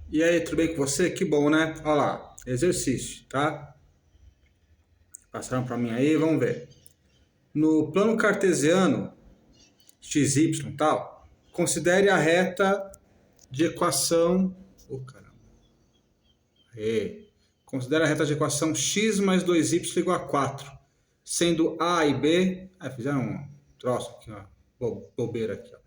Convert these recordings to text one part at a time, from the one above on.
E aí, tudo bem com você? Que bom, né? Olha lá, exercício, tá? Passaram para mim aí, vamos ver. No plano cartesiano, x, y, tal, considere a reta de equação... Oh, caramba. Considere a reta de equação x mais 2y igual a 4, sendo A e B... fizeram um troço aqui, ó. Bobeira aqui, ó.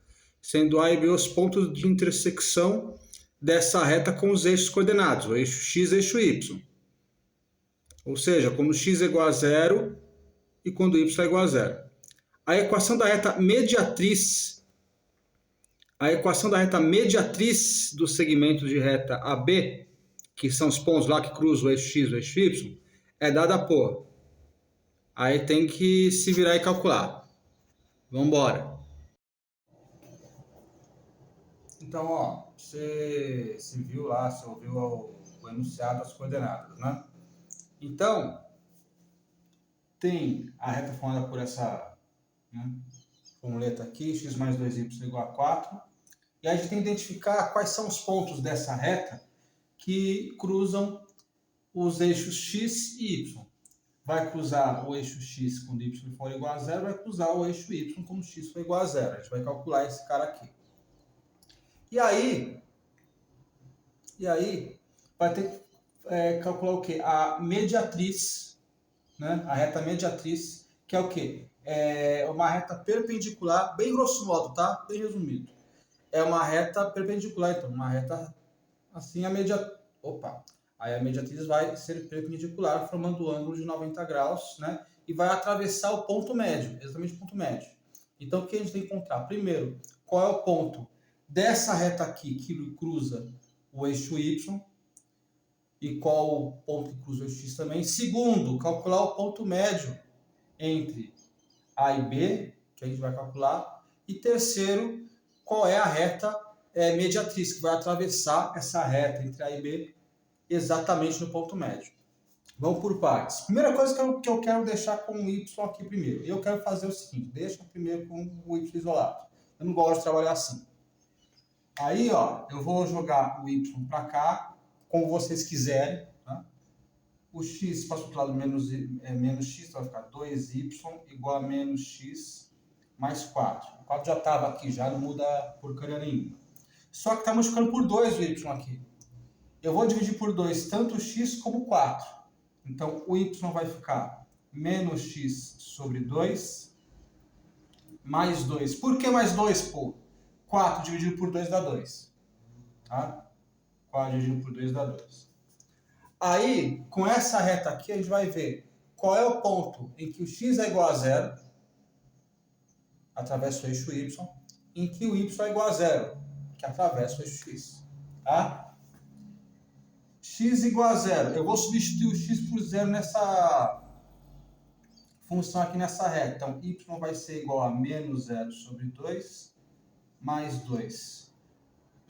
Sendo A e B os pontos de intersecção dessa reta com os eixos coordenados, o eixo x e o eixo y. Ou seja, quando x é igual a zero e quando y é igual a zero. A equação da reta mediatriz, do segmento de reta AB, que são os pontos lá que cruzam o eixo x e o eixo y, é dada por... Aí tem que se virar e calcular. Vamos embora. Então, ó, você se viu lá, você ouviu o enunciado das coordenadas, né? Então, tem a reta formada por essa, né, formuleta aqui, x mais 2y igual a 4. E a gente tem que identificar quais são os pontos dessa reta que cruzam os eixos x e y. Vai cruzar o eixo x quando y for igual a zero, vai cruzar o eixo y quando x for igual a zero. A gente vai calcular esse cara aqui. E aí vai ter que calcular o quê? A mediatriz, né? A reta mediatriz, que é o quê? É uma reta perpendicular, bem grosso modo, tá? Bem resumido. É uma reta perpendicular, então, uma reta assim, aí a mediatriz vai ser perpendicular, formando o ângulo de 90 graus, né? E vai atravessar o ponto médio, exatamente o ponto médio. Então, o que a gente tem que encontrar? Primeiro, qual é o ponto dessa reta aqui que cruza o eixo y e qual o ponto que cruza o eixo x também. Segundo, calcular o ponto médio entre A e B, que a gente vai calcular. E terceiro, qual é a reta mediatriz que vai atravessar essa reta entre A e B exatamente no ponto médio. Vamos por partes. Primeira coisa que eu quero deixar com o y aqui primeiro. Eu quero fazer o seguinte, deixa primeiro com o y isolado. Eu não gosto de trabalhar assim. Aí, ó, eu vou jogar o y para cá, como vocês quiserem. Tá? O x passa para o lado menos x, então vai ficar 2y igual a menos x mais 4. O 4 já estava aqui, já não muda porcaria nenhuma. Só que está multiplicando por 2 o y aqui. Eu vou dividir por 2 tanto o x como o 4. Então, o y vai ficar menos x sobre 2 mais 2. Por que mais 2, pô? 4 dividido por 2 dá 2. Tá? 4 dividido por 2 dá 2. Aí, com essa reta aqui, a gente vai ver qual é o ponto em que o x é igual a zero, atravessa o eixo y, em que o y é igual a zero, que atravessa o eixo x. Tá? X igual a zero. Eu vou substituir o x por zero nessa função aqui nessa reta. Então, y vai ser igual a menos 0 sobre 2 mais 2.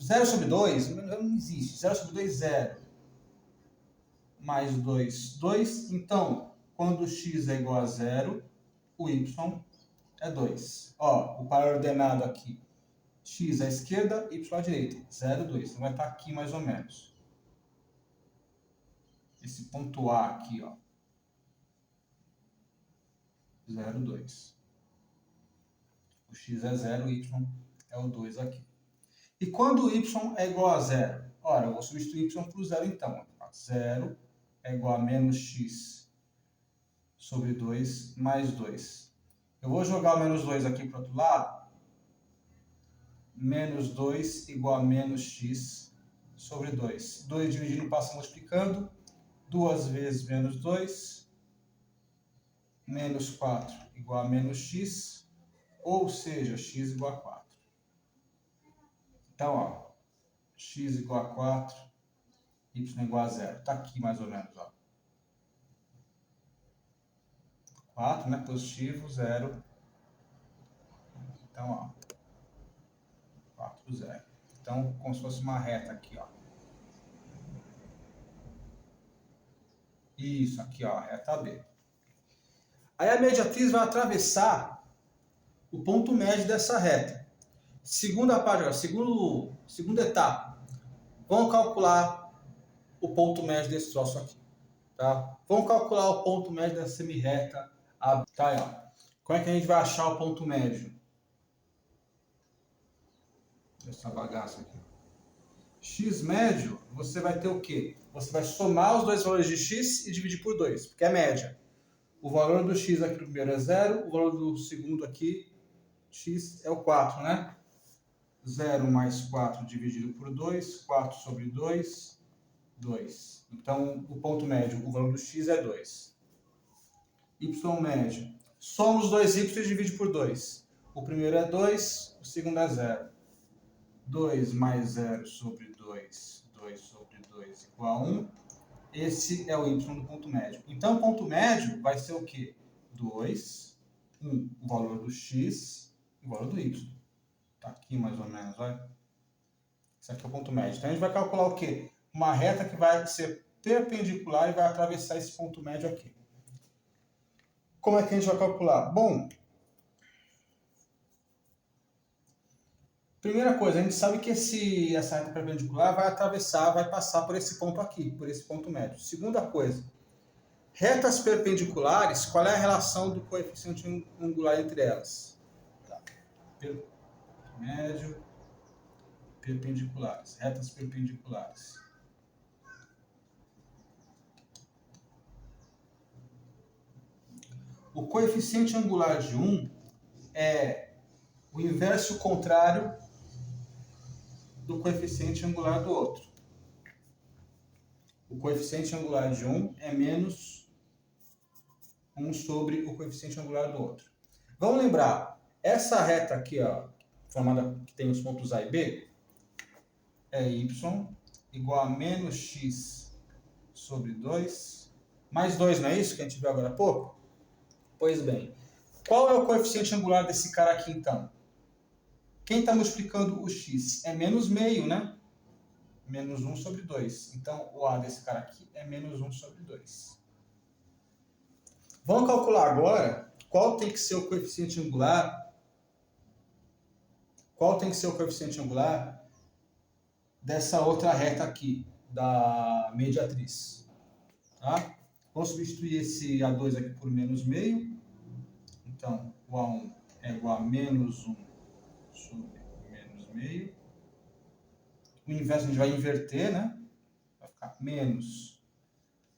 0 sobre 2 não existe. 0 sobre 2, 0. Mais 2, 2. Então, quando x é igual a 0, o y é 2. Ó, o par ordenado aqui. X à esquerda, y à direita. 0, 2. Então, vai estar aqui mais ou menos. Esse ponto A aqui, ó. 0, 2. O x é 0, o y é o 2 aqui. E quando o y é igual a 0? Ora, eu vou substituir y por 0 então. 0 é igual a menos x sobre 2 mais 2. Eu vou jogar o menos 2 aqui para o outro lado. Menos 2 igual a menos x sobre 2. 2 dividindo passa multiplicando. 2 vezes menos 2. Menos 4 igual a menos x. Ou seja, x igual a 4. Então, ó, x igual a 4, y igual a 0. Está aqui mais ou menos, ó. 4, né? Positivo, 0. Então, ó. 4, 0. Então, como se fosse uma reta aqui, ó. Isso, aqui, ó, a reta B. Aí a mediatriz vai atravessar o ponto médio dessa reta. Segunda etapa. Vamos calcular o ponto médio desse troço aqui. Tá? Vamos calcular o ponto médio da semirreta. Tá aí, ó. Como é que a gente vai achar o ponto médio? Essa bagaça aqui. X médio, você vai ter o quê? Você vai somar os dois valores de x e dividir por 2, porque é média. O valor do x aqui do primeiro é 0, o valor do segundo aqui, x, é o 4, né? 0 mais 4 dividido por 2, 4 sobre 2, 2. Então, o ponto médio, o valor do x é 2. Y médio. Soma os dois y e divide por 2. O primeiro é 2, o segundo é 0. 2 mais 0 sobre 2, 2 sobre 2 igual a 1. Esse é o y do ponto médio. Então, o ponto médio vai ser o quê? 2, 1, o valor do x e o valor do y. Tá aqui mais ou menos, olha. Esse aqui é o ponto médio. Então, a gente vai calcular o quê? Uma reta que vai ser perpendicular e vai atravessar esse ponto médio aqui. Como é que a gente vai calcular? Bom, primeira coisa, a gente sabe que essa reta perpendicular vai atravessar, vai passar por esse ponto aqui, por esse ponto médio. Segunda coisa, retas perpendiculares, qual é a relação do coeficiente angular entre elas? Tá. Médio, perpendiculares, retas perpendiculares. O coeficiente angular de um é o inverso contrário do coeficiente angular do outro. O coeficiente angular de um é menos 1 sobre o coeficiente angular do outro. Vamos lembrar, essa reta aqui, ó, formada que tem os pontos A e B, é y igual a menos x sobre 2, mais 2, não é isso que a gente viu agora há pouco? Pois bem, qual é o coeficiente angular desse cara aqui, então? Quem está multiplicando o x? É menos meio, né? Menos 1 sobre 2. Então, o A desse cara aqui é menos 1 sobre 2. Vamos calcular agora qual tem que ser o coeficiente angular. Qual tem que ser o coeficiente angular dessa outra reta aqui, da mediatriz. Tá? Vamos substituir esse A2 aqui por menos meio. Então, o A1 é igual a menos 1 sobre menos meio. O inverso a gente vai inverter, né? Vai ficar menos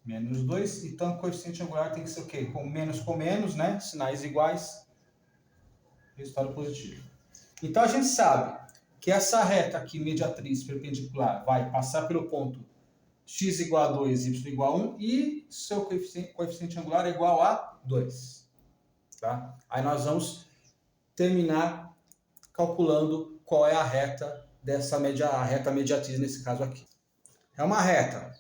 2. Então, o coeficiente angular tem que ser o quê? Com menos, né? Sinais iguais. Resultado positivo. Então, a gente sabe que essa reta aqui, mediatriz perpendicular, vai passar pelo ponto x igual a 2, y igual a 1 e seu coeficiente angular é igual a 2. Tá? Aí nós vamos terminar calculando qual é a reta dessa a reta mediatriz nesse caso aqui. É uma reta.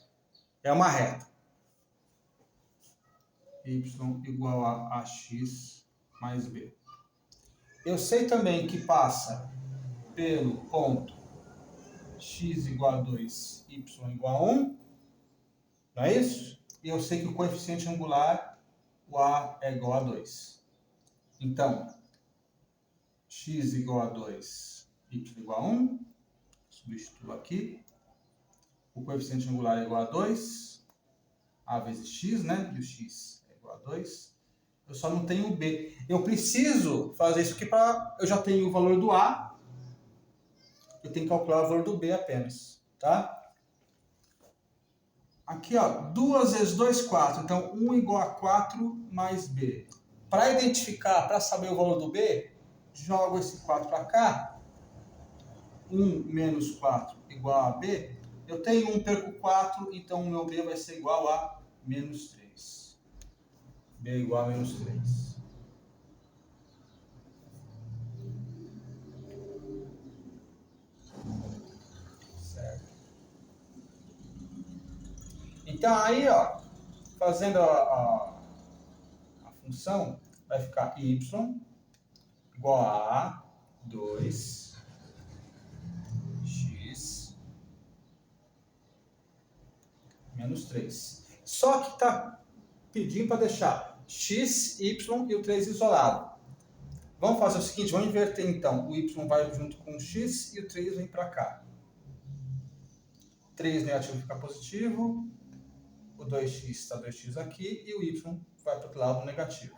Y igual a ax mais b. Eu sei também que passa pelo ponto x igual a 2, y igual a 1. Não é isso? E eu sei que o coeficiente angular, o A é igual a 2. Então, x igual a 2, y igual a 1. Substituo aqui. O coeficiente angular é igual a 2. A vezes x, né? E o x é igual a 2. Eu só não tenho o b. Eu preciso fazer isso aqui para... Eu já tenho o valor do A. Eu tenho que calcular o valor do b apenas. Tá? Aqui, ó, 2 vezes 2, 4. Então, 1 igual a 4 mais b. Para identificar, para saber o valor do b, jogo esse 4 para cá. 1 menos 4 igual a b. Eu tenho 1 perco 4, então o meu b vai ser igual a menos 3. b é igual a menos 3. Certo. Então, aí, ó, fazendo a função, vai ficar y igual a 2 x menos 3. Só que está pedindo para deixar x, y e o 3 isolado. Vamos fazer o seguinte, vamos inverter então. O y vai junto com o x e o 3 vem para cá. 3 negativo fica positivo, o 2x está 2x aqui e o y vai para o lado negativo.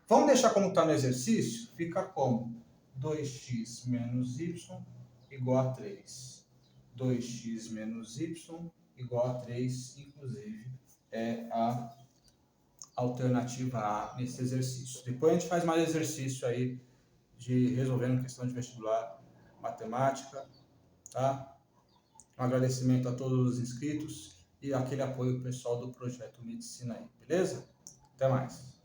Vamos deixar como está no exercício? Fica como 2x menos y igual a 3. 2x menos y igual a 3, inclusive, é a alternativa A nesse exercício. Depois a gente faz mais exercício aí de resolvendo questão de vestibular, matemática, tá? Um agradecimento a todos os inscritos e aquele apoio pessoal do projeto Medicina aí, beleza? Até mais.